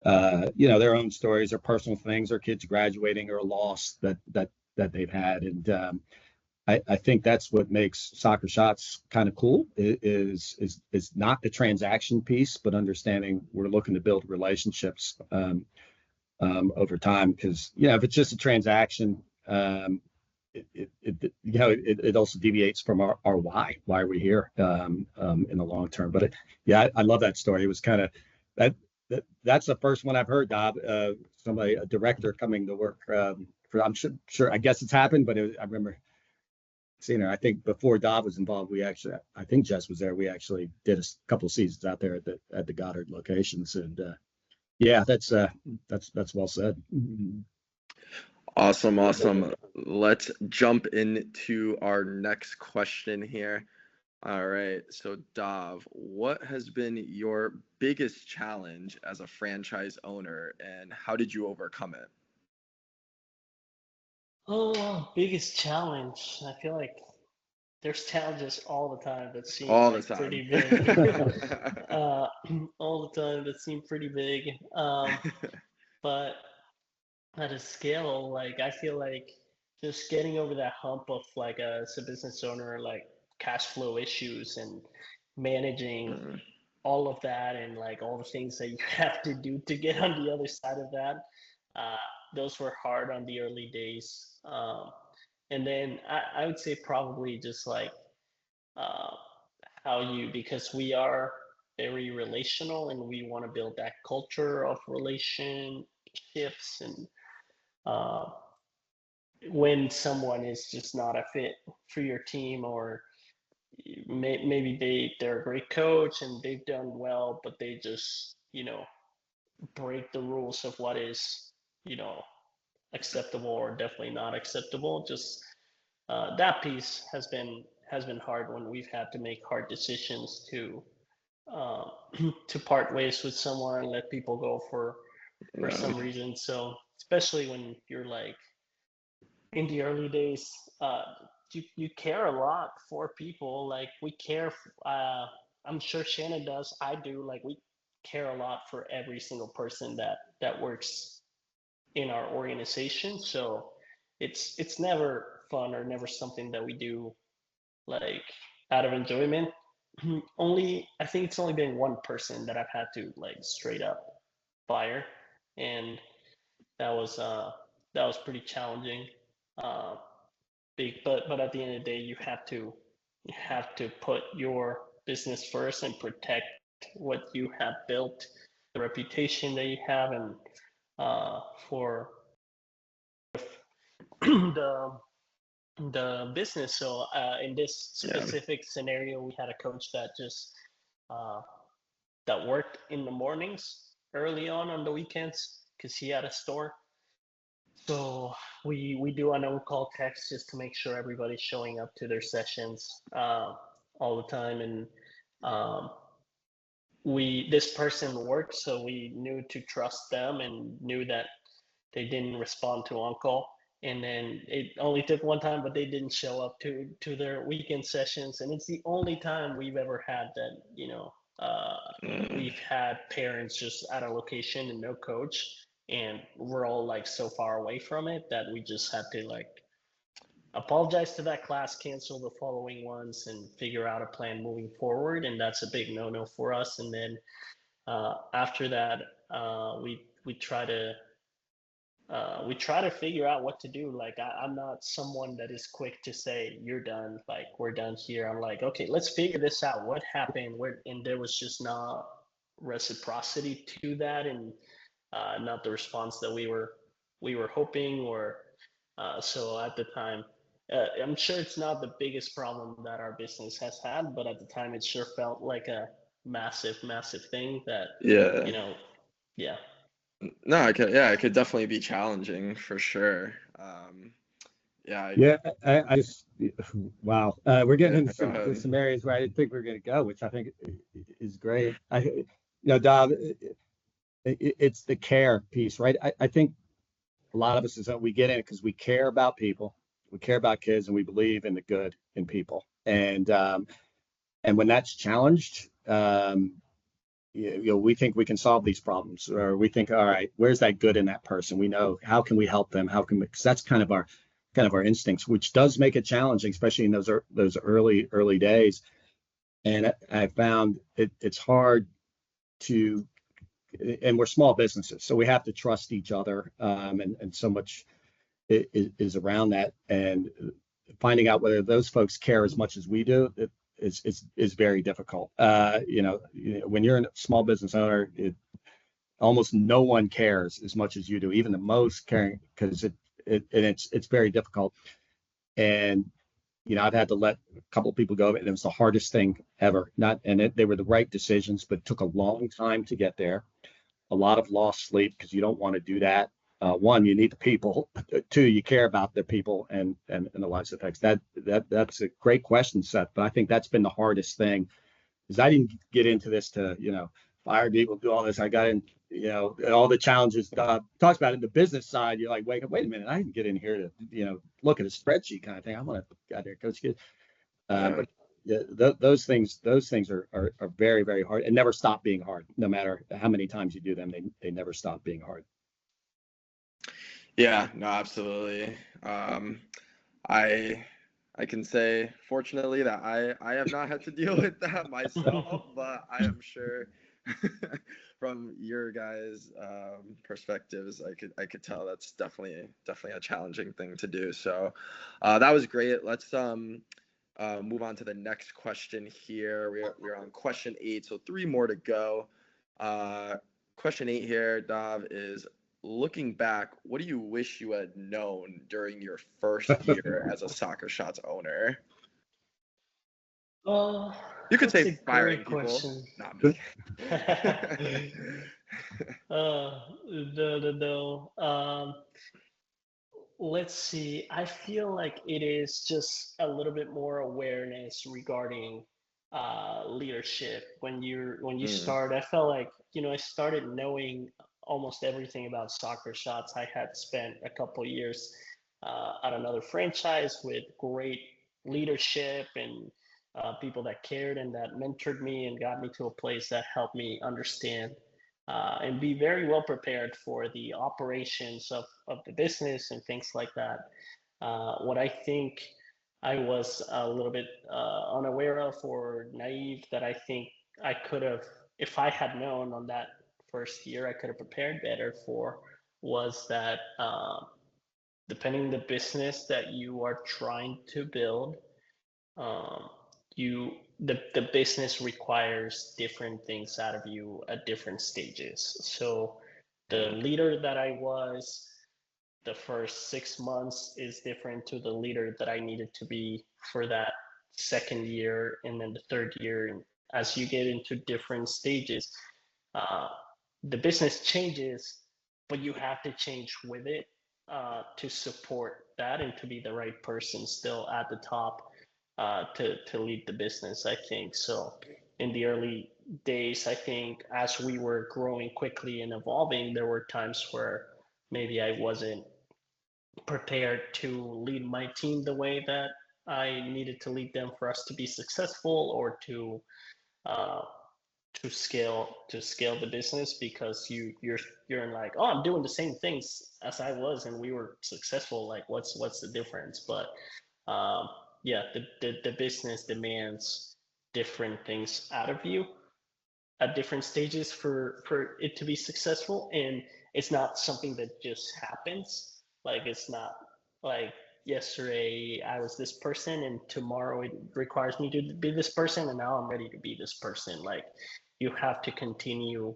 their own stories or personal things, or kids graduating, or a loss that they've had. And I think that's what makes Soccer Shots kind of cool, is not the transaction piece, but understanding we're looking to build relationships over time. Because if it's just a transaction, it also deviates from our why are we here in the long term. But I love that story. It was kind of that's the first one I've heard, Dob. Somebody, a director, coming to work for. I'm sure. I guess it's happened, but I remember seeing her. I think before Dob was involved, I think Jess was there. We actually did a couple of seasons out there at the Goddard locations, and that's well said. Awesome, awesome. Let's jump into our next question here. All right. So, Dav, what has been your biggest challenge as a franchise owner, and how did you overcome it? Oh, biggest challenge. I feel like there's challenges all the time that seem All the like time. pretty big. All the time that seem pretty big. But at a scale, like I feel like just getting over that hump of like as a business owner, like cash flow issues and managing Mm, all of that and like all the things that you have to do to get on the other side of that. Uh, those were hard on the early days. And then I would say probably just like uh, because we are very relational and we want to build that culture of relationships, and uh, when someone is just not a fit for your team, or maybe they're a great coach and they've done well, but they just break the rules of what is you know acceptable or definitely not acceptable. Just that piece has been hard when we've had to make hard decisions to uh, to part ways with someone and let people go for Yeah. some reason. So especially when you're like in the early days, you care a lot for people. Like we care. I'm sure Shannon does. I do. Like we care a lot for every single person that works in our organization. So it's never fun or never something that we do like out of enjoyment. Only I think it's only been one person that I've had to like straight up fire, and that was uh that was pretty challenging. Uh, big, but at the end of the day, you have to put your business first and protect what you have built, the reputation that you have, and for the business. So in this Yeah. specific scenario, we had a coach that just uh, that worked in the mornings early on the weekends because he had a store. So we do an on-call text just to make sure everybody's showing up to their sessions all the time, and um, we this person worked, so we knew to trust them and knew that they didn't respond to on-call. And then it only took one time, but they didn't show up to their weekend sessions, and it's the only time we've ever had that, Mm. we've had parents just at a location and no coach, and we're all like so far away from it that we just had to like apologize to that class, cancel the following ones, and figure out a plan moving forward. And that's a big no-no for us. And then after that, we try to figure out what to do. Like I'm not someone that is quick to say you're done, like we're done here. I'm like, okay, let's figure this out. What happened? Where and there was just not reciprocity to that, and not the response that we were hoping. Or so at the time, I'm sure it's not the biggest problem that our business has had, but at the time, it sure felt like a massive thing that Yeah. you know, yeah. No, I could. Yeah, it could definitely be challenging for sure. Yeah. Yeah, I just wow. We're getting Yeah. into Go ahead. some areas where I didn't think we were going to go, which I think is great. Dob, it's the care piece, right? I think a lot of us is that we get in it because we care about people, we care about kids, and we believe in the good in people. And when that's challenged, we think we can solve these problems, or we think, all right, where's that good in that person? We know how can we help them? How can we? Because that's kind of our instincts, which does make it challenging, especially in those early days. And I found it's hard to, and we're small businesses, so we have to trust each other, and so much is around that, and finding out whether those folks care as much as we do is very difficult. When you're a small business owner, almost no one cares as much as you do, even the most caring, because it's very difficult. And I've had to let a couple of people go, and it was the hardest thing ever. They were the right decisions, but it took a long time to get there. A lot of lost sleep because you don't want to do that. One, you need the people. Two, you care about the people and the lives it affects. That's a great question, Seth. But I think that's been the hardest thing, because I didn't get into this to fire people, do all this. I got in, all the challenges. Talks about it in the business side. You're like, wait a minute, I didn't get in here to look at a spreadsheet kind of thing. I want to go out there, coach kids. Yeah. But yeah, those things are very, very hard and never stop being hard. No matter how many times you do them, they never stop being hard. Yeah. No, absolutely. I I can say, fortunately, that I have not had to deal with that myself, but I am sure from your guys' perspectives, I could tell that's definitely a challenging thing to do. So that was great. Let's move on to the next question here. We're on question 8, so 3 more to go. Question 8 here, Dav, is looking back, what do you wish you had known during your first year as a Soccer Shots owner? Oh, You could that's say a firing great people. question. No, I'm just kidding. uh, no. Let's see. I feel like it is just a little bit more awareness regarding leadership. When you Mm, start, I felt like I started knowing almost everything about soccer shots. I had spent a couple years at another franchise with great leadership and people that cared and that mentored me and got me to a place that helped me understand and be very well prepared for the operations of the business and things like that. What I think I was a little bit unaware of or naive that I think I could have, if I had known on that first year, I could have prepared better for was that depending the business that you are trying to build, um, the business requires different things out of you at different stages. So the mm, leader that I was the first 6 months is different to the leader that I needed to be for that second year and then the third year. And as you get into different stages, uh, the business changes, but you have to change with it to support that and to be the right person still at the top to lead the business. I think so. In the early days, I think as we were growing quickly and evolving, there were times where maybe I wasn't prepared to lead my team the way that I needed to lead them for us to be successful or uh, to scale the business because you're in like, oh, I'm doing the same things as I was and we were successful, like what's the difference? But um, yeah, the business demands different things out of you at different stages for it to be successful, and it's not something that just happens. Like it's not like yesterday I was this person and tomorrow it requires me to be this person and now I'm ready to be this person. Like you have to continue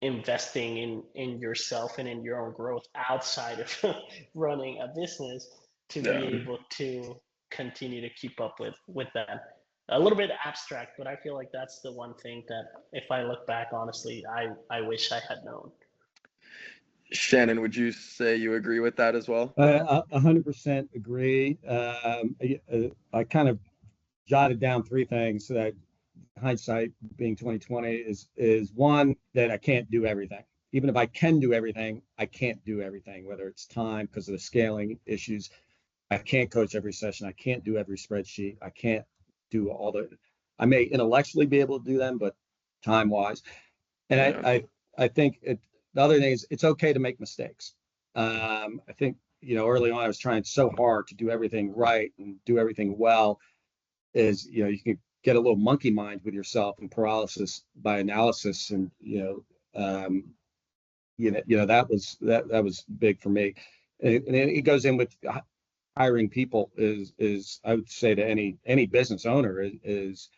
investing in yourself and in your own growth outside of running a business to be yeah. able to continue to keep up with that. A little bit abstract, but I feel like that's the one thing that if I look back honestly, I wish I had known. Shannon, would you say you agree with that as well? 100% agree. I kind of jotted down three things that hindsight being 2020 is one that I can't do everything. Even if I can do everything, I can't do everything, whether it's time because of the scaling issues. I can't coach every session. I can't do every spreadsheet. I can't do all the, I may intellectually be able to do them, but time wise. And Yeah. I think the other thing is it's okay to make mistakes. I think, early on I was trying so hard to do everything right and do everything well is, you can get a little monkey mind with yourself and paralysis by analysis. And, that was big for me. And it goes in with hiring people is I would say to any business owner is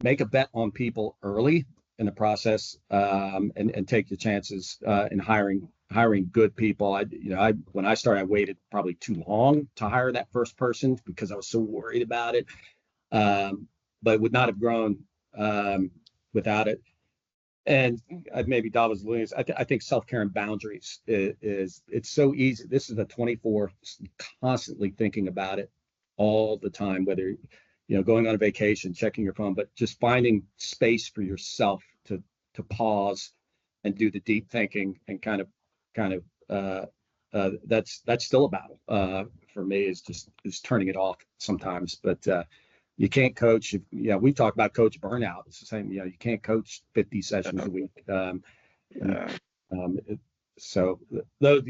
make a bet on people early in the process, and take your chances in hiring good people. I when I started, I waited probably too long to hire that first person because I was so worried about it, but would not have grown without it. And maybe Dom was alluding. I think self-care and boundaries is it's so easy. This is a 24 constantly thinking about it all the time, whether going on a vacation, checking your phone, but just finding space for yourself to pause and do the deep thinking and kind of that's still a battle for me is turning it off sometimes. But you can't coach. We've talked about coach burnout. It's the same. You can't coach 50 sessions a week. And, Yeah. it, so those,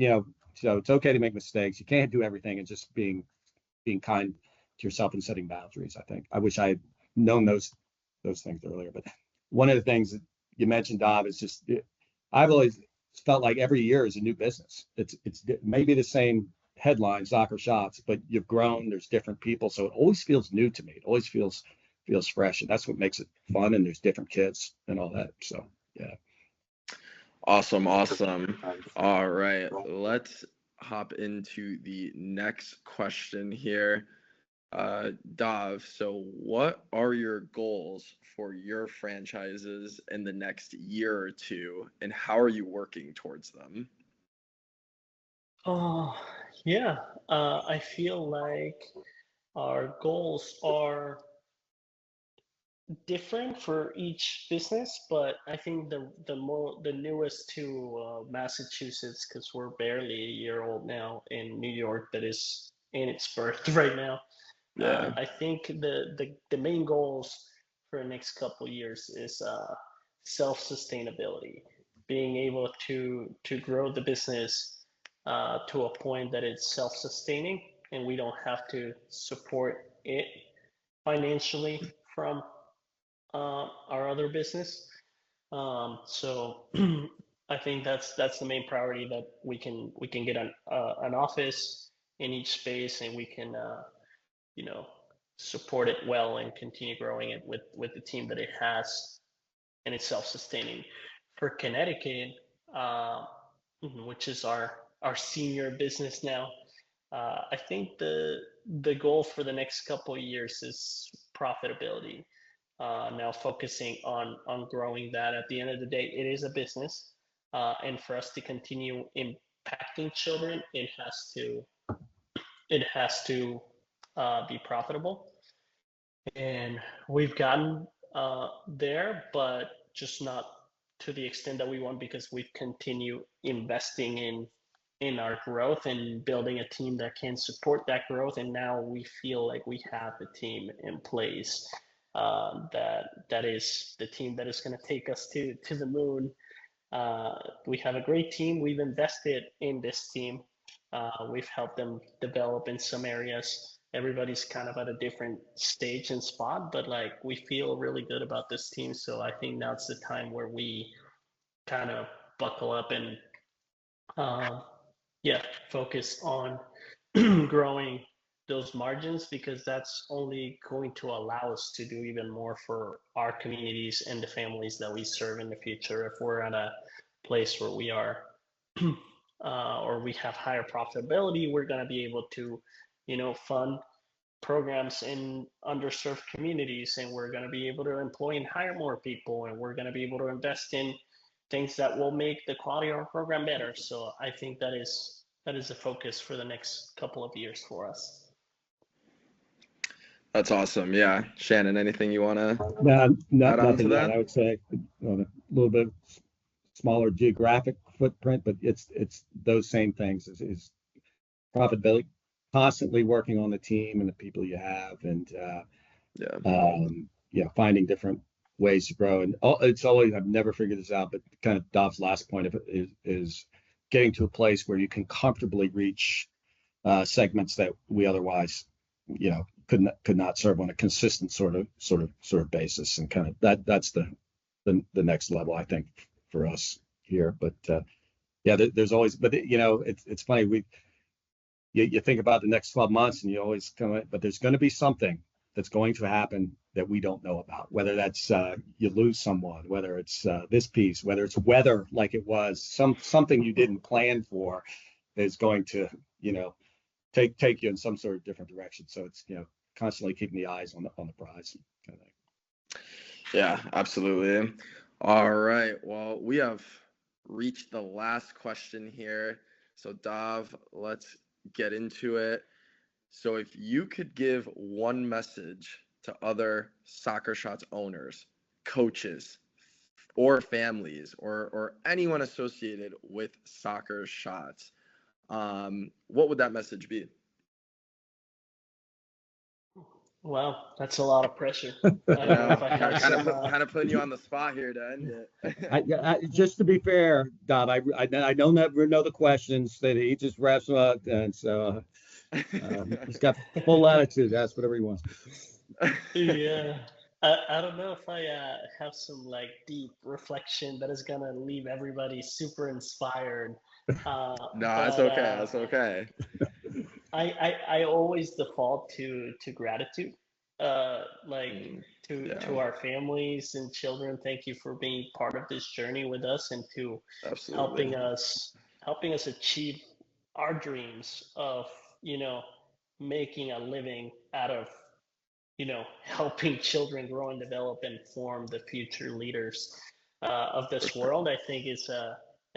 so it's okay to make mistakes. You can't do everything, and just being kind to yourself and setting boundaries. I think I wish I had known those things earlier. But one of the things that you mentioned, Dov, is just I've always felt like every year is a new business. It's maybe the same headline, soccer shots, but you've grown. There's different people, so it always feels new to me. It always feels fresh, and that's what makes it fun. And there's different kids and all that. So yeah. Awesome, awesome. All right, let's hop into the next question here. Dav, so what are your goals for your franchises in the next year or two, and how are you working towards them? Oh, yeah. I feel like our goals are different for each business, but I think the newest to Massachusetts, because we're barely a year old now, in New York, that is in its birth right now. Yeah. I think the main goals for the next couple of years is self-sustainability, being able to grow the business to a point that it's self-sustaining and we don't have to support it financially from our other business. So I think that's the main priority, that we can get an office in each space, and we can you know support it well and continue growing it with the team that it has, and it's self-sustaining. For Connecticut, uh, which is our senior business now, I think the goal for the next couple of years is profitability. Now focusing on growing that. At the end of the day, it is a business, and for us to continue impacting children, it has to be profitable. And we've gotten there, but just not to the extent that we want, because we've continued investing in our growth and building a team that can support that growth. And now we feel like we have a team in place, that is the team that is going to take us to the moon. We have a great team. We've invested in this team. We've helped them develop in some areas. Everybody's kind of at a different stage and spot, but like we feel really good about this team. So I think now it's the time where we kind of buckle up and um, yeah, focus on growing those margins, because that's only going to allow us to do even more for our communities and the families that we serve in the future. If we're at a place where we are or we have higher profitability, we're going to be able to, fund programs in underserved communities, and we're going to be able to employ and hire more people, and we're going to be able to invest in things that will make the quality of our program better. So I think that is a focus for the next couple of years for us. That's awesome. Yeah. Shannon, anything you want to add on to Nothing yet. that? I would say on a little bit smaller geographic footprint, but it's those same things is profitability, constantly working on the team and the people you have, and Yeah. finding different ways to grow. And it's always, I've never figured this out, but kind of Dov's last point of it is getting to a place where you can comfortably reach segments that we otherwise, could not serve on a consistent sort of basis, and kind of that's the next level, I think, for us here. But yeah, there's always, but it's funny, you think about the next 12 months and you always come, but there's going to be something that's going to happen that we don't know about, whether that's you lose someone, whether it's this piece, whether it's weather, like it was something you didn't plan for is going to take you in some sort of different direction. So it's constantly keeping the eyes on the prize, kind of thing. Yeah, absolutely. All right. Well, we have reached the last question here. So, Dav, let's get into it. So, if you could give one message to other Soccer Shots owners, coaches, or families, or anyone associated with Soccer Shots, what would that message be? Wow, that's a lot of pressure. I I don't know know, if I have some. kind of putting you on the spot here to end it. Just to be fair, Dov, I don't never know the questions that he just wraps them up, and so he's got full latitude. Ask whatever he wants. Yeah. I don't know if I have some like deep reflection that is gonna leave everybody super inspired. No, that's But okay. That's okay. I always default to gratitude. Like to Yeah, our families and children, thank you for being part of this journey with us, and to absolutely. helping us achieve our dreams of, you know, making a living out of, helping children grow and develop and form the future leaders of For this sure. world. I think is a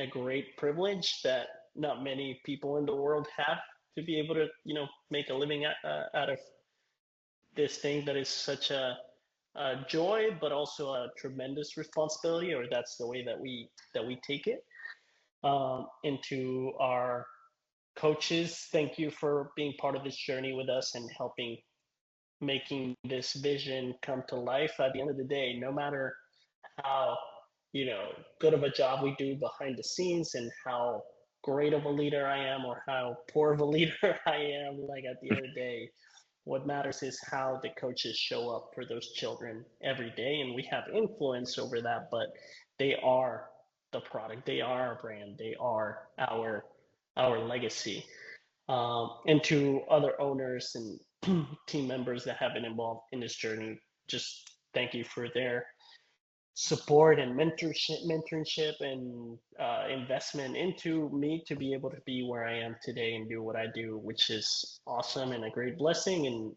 great privilege that not many people in the world have, to be able to, make a living out of this thing that is such a joy, but also a tremendous responsibility, or that's the way that we take it. Into our coaches, thank you for being part of this journey with us and helping making this vision come to life. At the end of the day, no matter how good of a job we do behind the scenes and how great of a leader I am or how poor of a leader I am, like at the end of the day, what matters is how the coaches show up for those children every day, and we have influence over that, but they are the product, they are our brand, they are our legacy. And to other owners and team members that have been involved in this journey, just thank you for their support and mentorship and investment into me to be able to be where I am today and do what I do, which is awesome and a great blessing.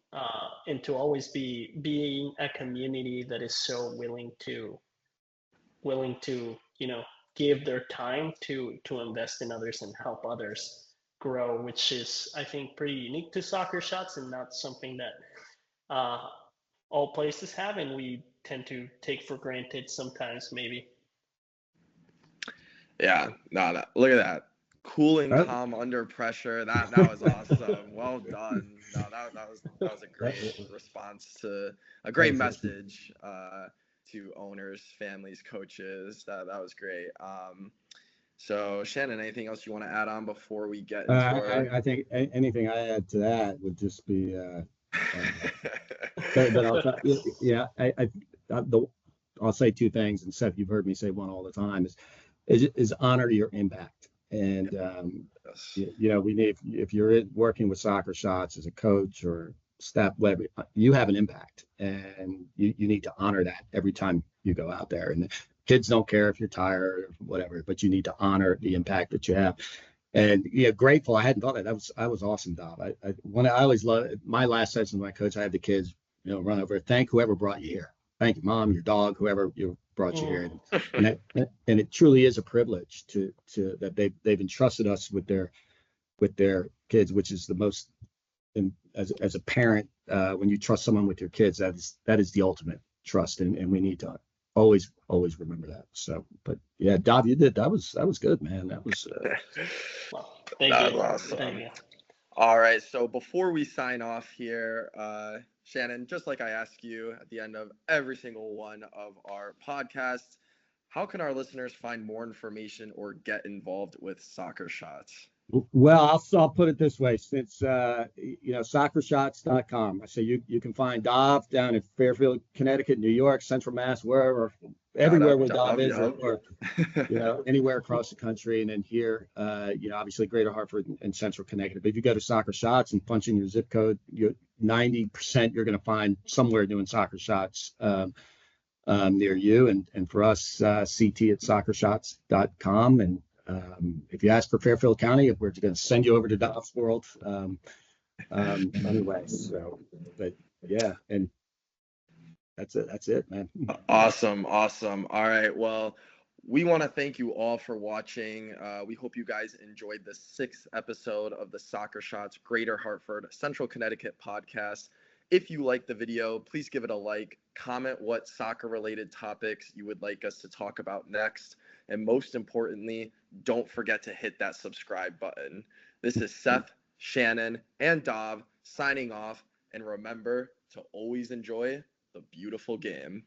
And to always be being a community that is so willing to give their time to invest in others and help others grow, which is, I think, pretty unique to Soccer Shots and not something that all places have, and we tend to take for granted sometimes, maybe. Yeah, no, look at that. Cool and calm under pressure. That was awesome. Well done. No, that was a great response to a great message to owners, families, coaches. That was great. So Shannon, anything else you want to add on before we get into I think anything I add to that would just be but I'll say two things, and Seth, you've heard me say one all the time, is honor your impact. And we need, if you're working with Soccer Shots as a coach or staff, whatever, you have an impact, and you need to honor that every time you go out there. And kids don't care if you're tired or whatever, but you need to honor the impact that you have. And grateful. I hadn't thought that. That was awesome, Dom. I always love my last session with my coach. I have the kids, run over, thank whoever brought you here. Thank you, mom, your dog, whoever brought you here. And it truly is a privilege to that they've entrusted us with their kids, which is the most. And as a parent, when you trust someone with your kids, that is the ultimate trust, and we need to always remember that. So, but yeah, Dov, you did that was good, man. That was thank that you. was awesome. Thank you. All right, so before we sign off here, Shannon, just like I ask you at the end of every single one of our podcasts, how can our listeners find more information or get involved with Soccer Shots? Well, I'll put it this way, since soccershots.com. I say you can find Dov down in Fairfield, Connecticut, New York, Central Mass, wherever, everywhere where Dov is, or anywhere across the country. And then here, obviously Greater Hartford and Central Connecticut. But if you go to Soccer Shots and punch in your zip code, 90% you're going to find somewhere doing Soccer Shots near you. And for us, CT at soccershots.com. And if you ask for Fairfield County, we're going to send you over to Dov's World. Anyway, so, but yeah, and that's it, man. Awesome. All right. Well, we want to thank you all for watching. We hope you guys enjoyed the 6th episode of the Soccer Shots Greater Hartford, Central Connecticut podcast. If you like the video, please give it a like, comment what soccer-related topics you would like us to talk about next, and most importantly, don't forget to hit that subscribe button. This is Seth, Shannon, and Dov signing off, and remember to always enjoy the beautiful game.